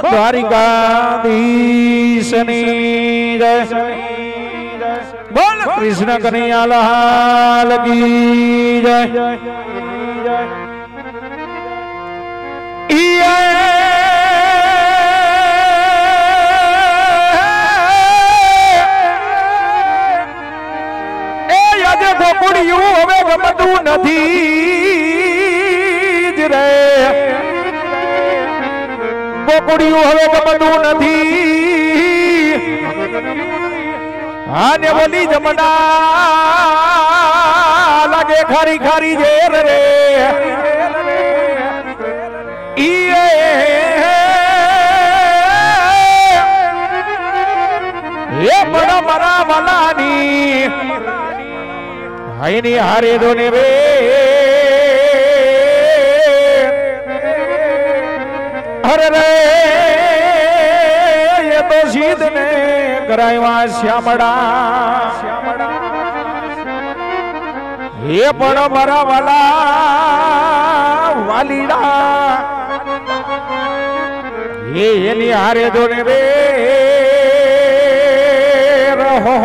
द्वारिकाधीशनी जय। बोल कृष्ण कन्हैया लाल की जय। ગોકુડિયું હવે ગમતું નથી જ રે, ગોકુડિયું હવે ગમતું નથી। આને બોલી જમના લાગે ખારી ખારી ઝેર રે। એ બડા મારા વાલાની આઈની હારે દોને રે। અરે રે એ તો સીધ ને કરાયવા શ્યામડા। એ પણ મારા વાલા વાલીડા એની હારે દોને રે। રહો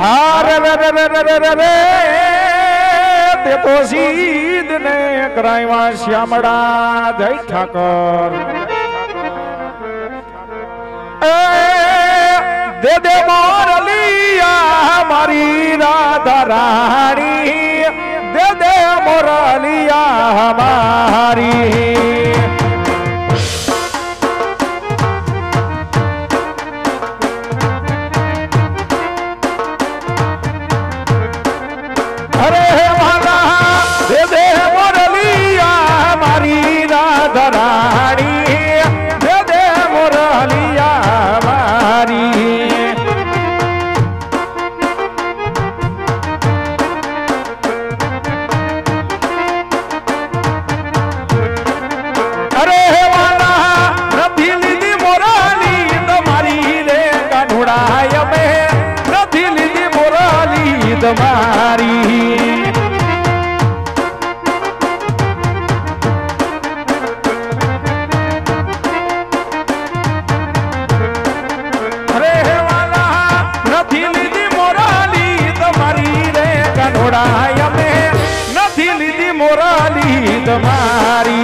હારે રે તે તો સીધ ને કરાયવા શ્યામડા। જય ઠાકર दे दे मोरलिया हमारी राधा रानी, दे दे मोरलिया हमारी। अरे वाला दे दे मोरलिया हमारी राधा रानी, दे दे मोरलिया हमारी। तुम्हारी अरे वाला नथी लीधी मोराली तुम्हारी रे कनोड़ा में नथी लीधी मोराली तुम्हारी।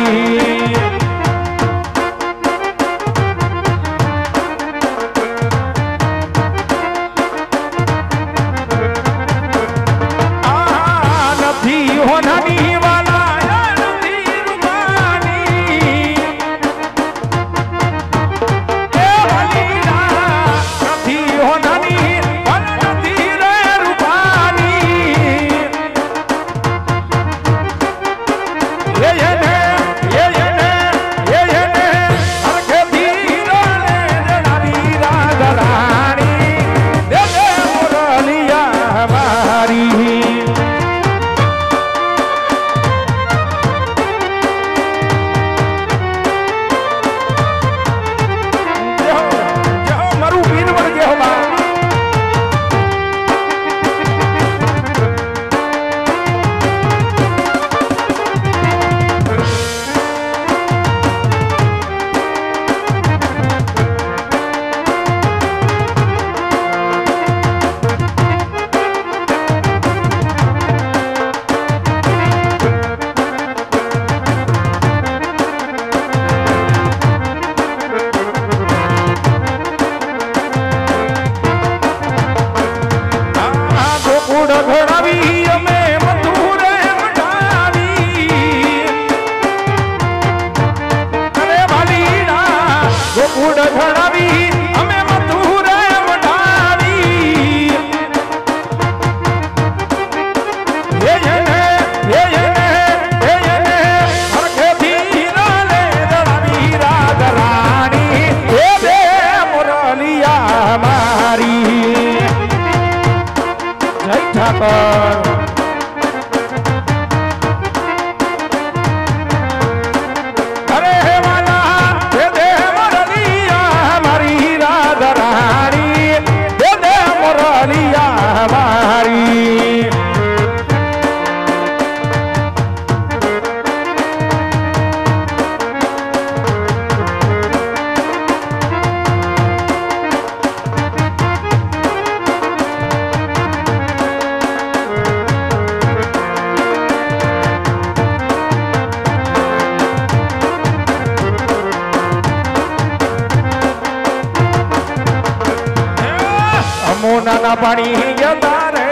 ના પાણી જતા રે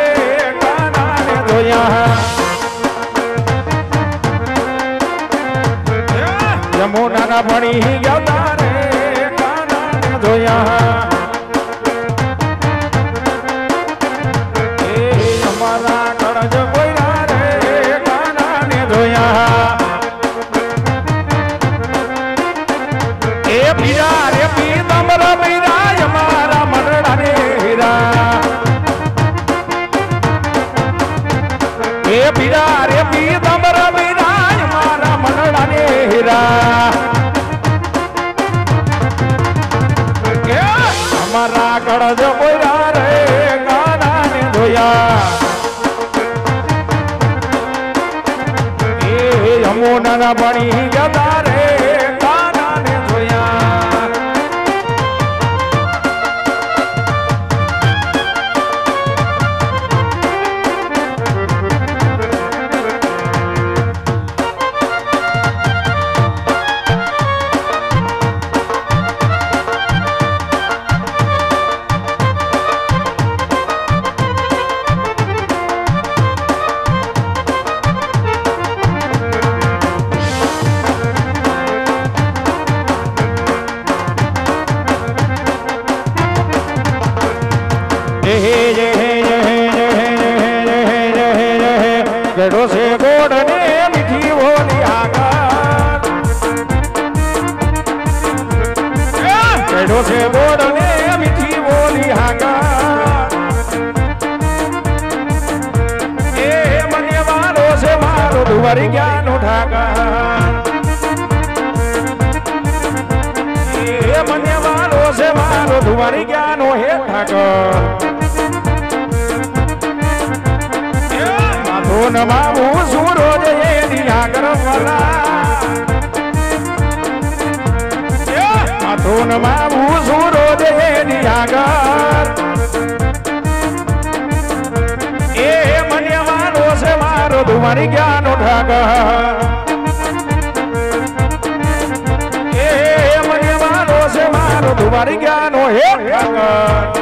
કાના ને ધોયા યમુના ના પાણી જતા રે કાના ને ધોયા અમારા કળજ બોલ્યા રે કાના ને ધોયા એ પીરા રે પીતમ્બર પીરા અમારા મનડા ને હીરા એ પીરા રે પીતમ્બર પીરા અમારા મનડા ને હીરા અમારા કળજ બોલ્યા રે કાના ને ધોયા એ યમુના ના પાણી જતા રે કાના ને ધોયા ગડો છે ગોડ ને મીઠી બોલી આગળ ગડો છે ગોડ ને મીઠી બોલી આગળ એ મને વાલો છે મારો દુવારી જ્ઞાન ઠાકર એ મને વાલો છે મારો દુવારી જ્ઞાન હે ઠાકર માબુ સુરો જય દિયા કરવાલા માથુન માબુ સુરો જય દિયા કર એ મને મારો છે મારો તમારી જ્ઞાન ઠાકર એ મને મારો છે મારો તમારી જ્ઞાન હે ઠાકર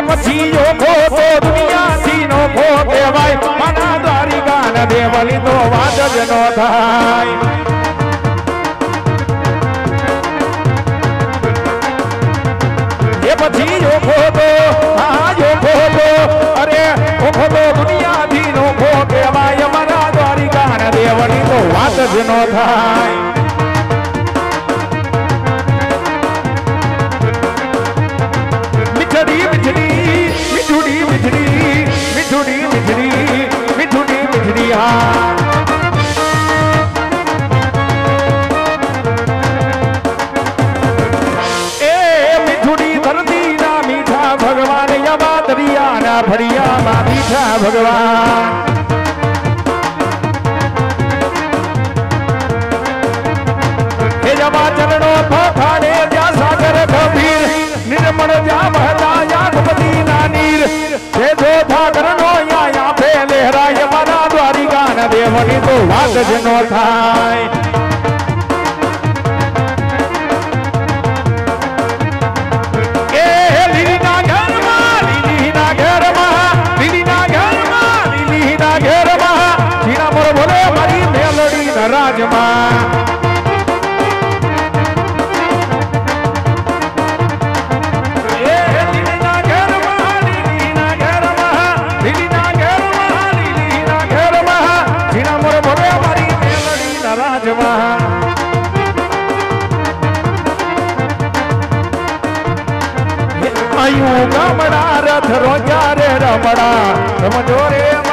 પછી જો ખોટો દુનિયાથી નો ખોટે ભાઈ મના દ્વારિકા ન દેવલી તો વાત જ નો થાય એ પછી જો ખોટો જો ખોટો અરે ખોટો દુનિયાથી નો ખોટે ભાઈ મના દ્વારિકા ન દેવલી તો વાત જ નો થાય ભડિયા માં મીઠા ભગવાન હે જમા ચરણો પખાડે જ્યાં સાગર ગંભીર નિર્મળ જ્યાં મહતા યાગપતિ ના નીર હે જો ઠાકર નો યા ફે લહેરાય મારા દ્વારિકા ના દેવની તો વાત જ નો થાય રાજમાં એ લીલીના ઘરમાં લીલીના ઘરમાં લીલીના ઘરમાં લીલીના ઘરમાં જીના મોર ભરે મારી મેલડીના રાજમાં આયુ ગામડા રથ રોજા રે રમડા સમજો રે